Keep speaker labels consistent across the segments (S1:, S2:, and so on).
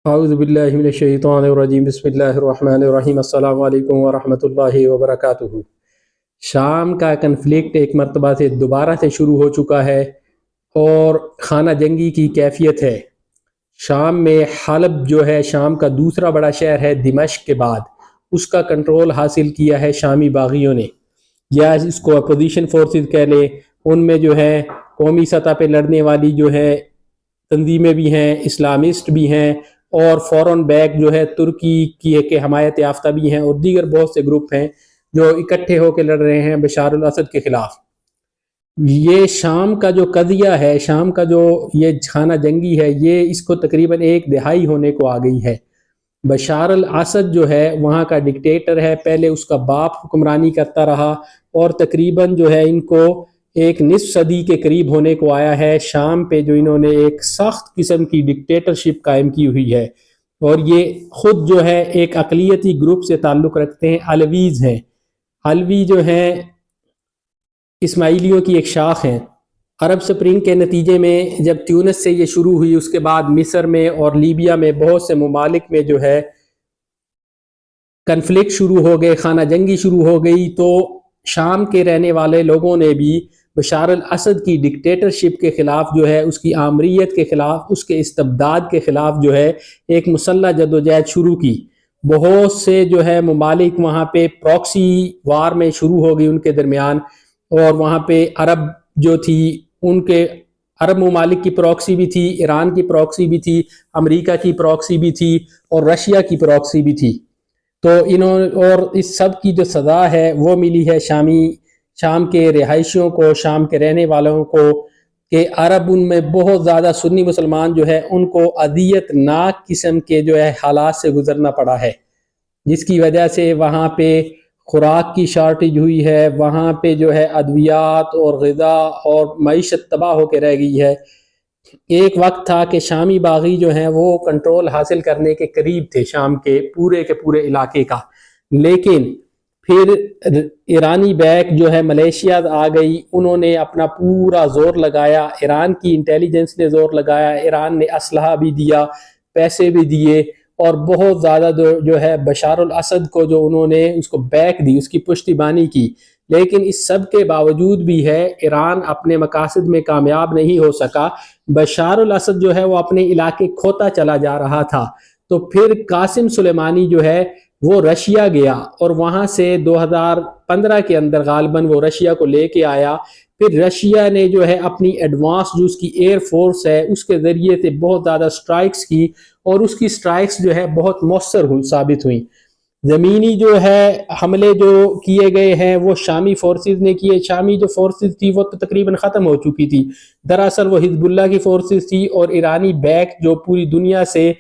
S1: اعوذ باللہ من الشیطان الرجیم بسم اللہ الرحمن الرحیم السلام علیکم ورحمۃ اللہ وبرکاتہ۔ شام کا کنفلکٹ ایک مرتبہ سے دوبارہ سے شروع ہو چکا ہے اور خانہ جنگی کی کیفیت ہے۔ شام میں حلب جو ہے شام کا دوسرا بڑا شہر ہے دمشق کے بعد، اس کا کنٹرول حاصل کیا ہے شامی باغیوں نے، یا اس کو اپوزیشن فورسز کہہ لیں۔ ان میں جو ہے قومی سطح پہ لڑنے والی جو ہے تنظیمیں بھی ہیں، اسلامسٹ بھی ہیں، اور فورن بیک جو ہے ترکی کی کے حمایت یافتہ بھی ہیں، اور دیگر بہت سے گروپ ہیں جو اکٹھے ہو کے لڑ رہے ہیں بشار الاسد کے خلاف۔ یہ شام کا جو قضیہ ہے، شام کا جو یہ خانہ جنگی ہے، یہ اس کو تقریباً ایک دہائی ہونے کو آ گئی ہے۔ بشار الاسد جو ہے وہاں کا ڈکٹیٹر ہے، پہلے اس کا باپ حکمرانی کرتا رہا، اور تقریباً جو ہے ان کو ایک نصف صدی کے قریب ہونے کو آیا ہے شام پہ جو انہوں نے ایک سخت قسم کی ڈکٹیٹرشپ قائم کی ہوئی ہے۔ اور یہ خود جو ہے ایک اقلیتی گروپ سے تعلق رکھتے ہیں، علویز ہیں۔ علوی جو ہیں اسماعیلیوں کی ایک شاخ ہیں۔ عرب سپرنگ کے نتیجے میں جب تیونس سے یہ شروع ہوئی، اس کے بعد مصر میں اور لیبیا میں بہت سے ممالک میں جو ہے کنفلکٹ شروع ہو گئے، خانہ جنگی شروع ہو گئی، تو شام کے رہنے والے لوگوں نے بھی بشار الاسد کی ڈکٹیٹرشپ کے خلاف جو ہے، اس کی آمریت کے خلاف، اس کے استبداد کے خلاف جو ہے ایک مسلح جدوجہد شروع کی۔ بہت سے جو ہے ممالک وہاں پہ پراکسی وار میں شروع ہو گئی ان کے درمیان، اور وہاں پہ عرب جو تھی ان کے عرب ممالک کی پراکسی بھی تھی، ایران کی پراکسی بھی تھی، امریکہ کی پراکسی بھی تھی، اور رشیا کی پراکسی بھی تھی۔ تو اور اس سب کی جو سزا ہے وہ ملی ہے شام کے رہائشیوں کو، شام کے رہنے والوں کو، کہ عرب ان میں بہت زیادہ سنی مسلمان جو ہے ان کو اذیت ناک قسم کے جو ہے حالات سے گزرنا پڑا ہے، جس کی وجہ سے وہاں پہ خوراک کی شارٹیج ہوئی ہے، وہاں پہ جو ہے ادویات اور غذا اور معیشت تباہ ہو کے رہ گئی ہے۔ ایک وقت تھا کہ شامی باغی جو ہیں وہ کنٹرول حاصل کرنے کے قریب تھے شام کے پورے علاقے کا، لیکن پھر ایرانی بیک جو ہے ملیشیا آ گئی، انہوں نے اپنا پورا زور لگایا، ایران کی انٹیلیجنس نے زور لگایا، ایران نے اسلحہ بھی دیا، پیسے بھی دیے، اور بہت زیادہ جو ہے بشار الاسد کو جو انہوں نے اس کو بیک دی، اس کی پشتی بانی کی۔ لیکن اس سب کے باوجود بھی ہے ایران اپنے مقاصد میں کامیاب نہیں ہو سکا۔ بشار الاسد جو ہے وہ اپنے علاقے کھوتا چلا جا رہا تھا، تو پھر قاسم سلیمانی جو ہے وہ رشیا گیا، اور وہاں سے 2015 کے اندر غالباً وہ رشیا کو لے کے آیا۔ پھر رشیا نے جو ہے اپنی ایڈوانس جو اس کی ایئر فورس ہے اس کے ذریعے سے بہت زیادہ سٹرائکس کی، اور اس کی سٹرائکس جو ہے بہت مؤثر ثابت ہوئیں۔ زمینی جو ہے حملے جو کیے گئے ہیں وہ شامی فورسز نے کیے۔ شامی جو فورسز تھی وہ تو تقریباً ختم ہو چکی تھی، دراصل وہ حزب اللہ کی فورسز تھی، اور ایرانی بیک جو پوری دنیا سے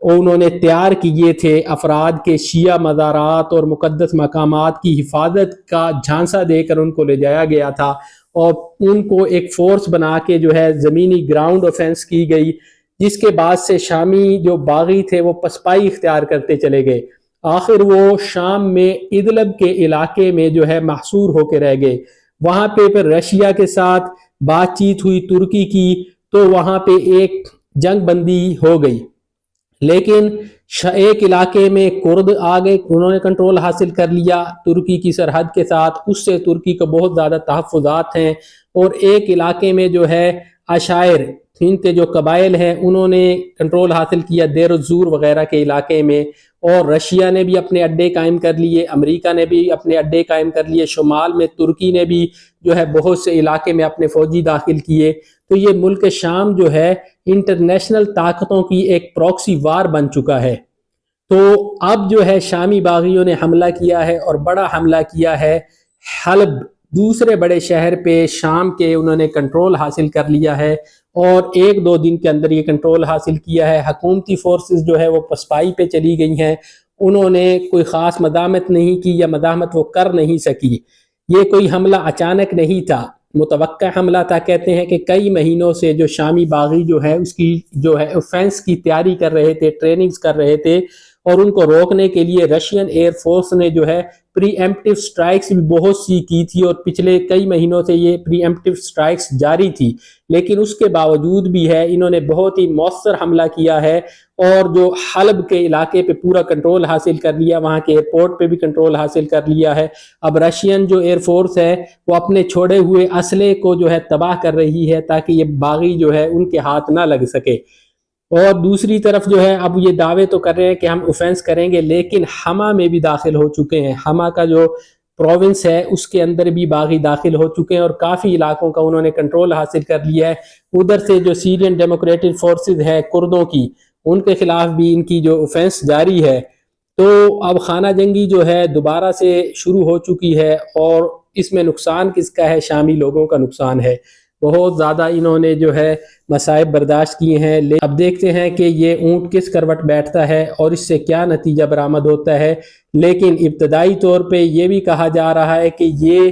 S1: انہوں نے تیار کیے تھے افراد کے شیعہ مزارات اور مقدس مقامات کی حفاظت کا جھانسا دے کر ان کو لے جایا گیا تھا، اور ان کو ایک فورس بنا کے جو ہے زمینی گراؤنڈ آفینس کی گئی، جس کے بعد سے شامی جو باغی تھے وہ پسپائی اختیار کرتے چلے گئے۔ آخر وہ شام میں ادلب کے علاقے میں جو ہے محصور ہو کے رہ گئے۔ وہاں پہ پھر رشیا کے ساتھ بات چیت ہوئی ترکی کی، تو وہاں پہ ایک جنگ بندی ہو گئی، لیکن ایک علاقے میں کرد آ گئے، انہوں نے کنٹرول حاصل کر لیا ترکی کی سرحد کے ساتھ، اس سے ترکی کو بہت زیادہ تحفظات ہیں۔ اور ایک علاقے میں جو ہے عشائر ان کے جو قبائل ہیں انہوں نے کنٹرول حاصل کیا دیر الزور وغیرہ کے علاقے میں، اور رشیا نے بھی اپنے اڈے قائم کر لیے، امریکہ نے بھی اپنے اڈے قائم کر لیے، شمال میں ترکی نے بھی جو ہے بہت سے علاقے میں اپنے فوجی داخل کیے۔ تو یہ ملک شام جو ہے انٹرنیشنل طاقتوں کی ایک پراکسی وار بن چکا ہے۔ تو اب جو ہے شامی باغیوں نے حملہ کیا ہے، اور بڑا حملہ کیا ہے حلب دوسرے بڑے شہر پہ، شام کے انہوں نے کنٹرول حاصل کر لیا ہے، اور ایک دو دن کے اندر یہ کنٹرول حاصل کیا ہے۔ حکومتی فورسز جو ہے وہ پسپائی پہ چلی گئی ہیں، انہوں نے کوئی خاص مداحمت نہیں کی، یا مداحمت وہ کر نہیں سکی۔ یہ کوئی حملہ اچانک نہیں تھا، متوقع حملہ تھا۔ کہتے ہیں کہ کئی مہینوں سے جو شامی باغی جو ہے اس کی جو ہے اوفینس کی تیاری کر رہے تھے، ٹریننگز کر رہے تھے، اور ان کو روکنے کے لیے رشین ایئر فورس نے جو ہے پری ایمپٹیو سٹرائکس بھی بہت سی کی تھی، اور پچھلے کئی مہینوں سے یہ پری ایمپٹیو سٹرائکس جاری تھی، لیکن اس کے باوجود بھی ہے انہوں نے بہت ہی مؤثر حملہ کیا ہے، اور جو حلب کے علاقے پہ پورا کنٹرول حاصل کر لیا، وہاں کے ایئرپورٹ پہ بھی کنٹرول حاصل کر لیا ہے۔ اب رشین جو ایئر فورس ہے وہ اپنے چھوڑے ہوئے اسلحے کو جو ہے تباہ کر رہی ہے تاکہ یہ باغی جو ہے ان کے ہاتھ نہ لگ سکے۔ اور دوسری طرف جو ہے اب یہ دعوے تو کر رہے ہیں کہ ہم اوفینس کریں گے، لیکن حما میں بھی داخل ہو چکے ہیں۔ حما کا جو پروونس ہے اس کے اندر بھی باغی داخل ہو چکے ہیں، اور کافی علاقوں کا انہوں نے کنٹرول حاصل کر لیا ہے۔ ادھر سے جو سیرین ڈیموکریٹک فورسز ہے کردوں کی، ان کے خلاف بھی ان کی جو اوفینس جاری ہے۔ تو اب خانہ جنگی جو ہے دوبارہ سے شروع ہو چکی ہے، اور اس میں نقصان کس کا ہے؟ شامی لوگوں کا نقصان ہے۔ بہت زیادہ انہوں نے جو ہے مصائب برداشت کیے ہیں۔ اب دیکھتے ہیں کہ یہ اونٹ کس کروٹ بیٹھتا ہے اور اس سے کیا نتیجہ برآمد ہوتا ہے۔ لیکن ابتدائی طور پہ یہ بھی کہا جا رہا ہے کہ یہ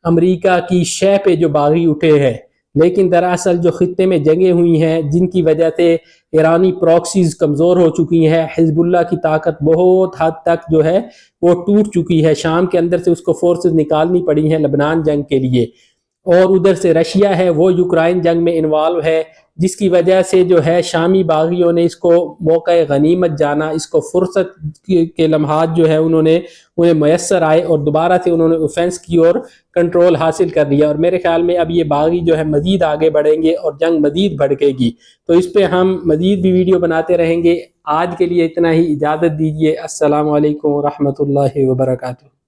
S1: امریکہ کی شہ پہ جو باغی اٹھے ہیں، لیکن دراصل جو خطے میں جنگیں ہوئی ہیں جن کی وجہ سے ایرانی پراکسیز کمزور ہو چکی ہیں، حزب اللہ کی طاقت بہت حد تک جو ہے وہ ٹوٹ چکی ہے، شام کے اندر سے اس کو فورسز نکالنی پڑی ہیں لبنان جنگ کے لیے، اور ادھر سے رشیا ہے وہ یوکرائن جنگ میں انوالو ہے، جس کی وجہ سے جو ہے شامی باغیوں نے اس کو موقع غنیمت جانا، اس کو فرصت کے لمحات جو ہے انہیں میسر آئے، اور دوبارہ سے انہوں نے اوفینس کی اور کنٹرول حاصل کر لیا۔ اور میرے خیال میں اب یہ باغی جو ہے مزید آگے بڑھیں گے اور جنگ مزید بھڑکے گی، تو اس پہ ہم مزید بھی ویڈیو بناتے رہیں گے۔ آج کے لیے اتنا ہی، اجازت دیجیے۔ السلام علیکم ورحمۃ اللہ وبرکاتہ۔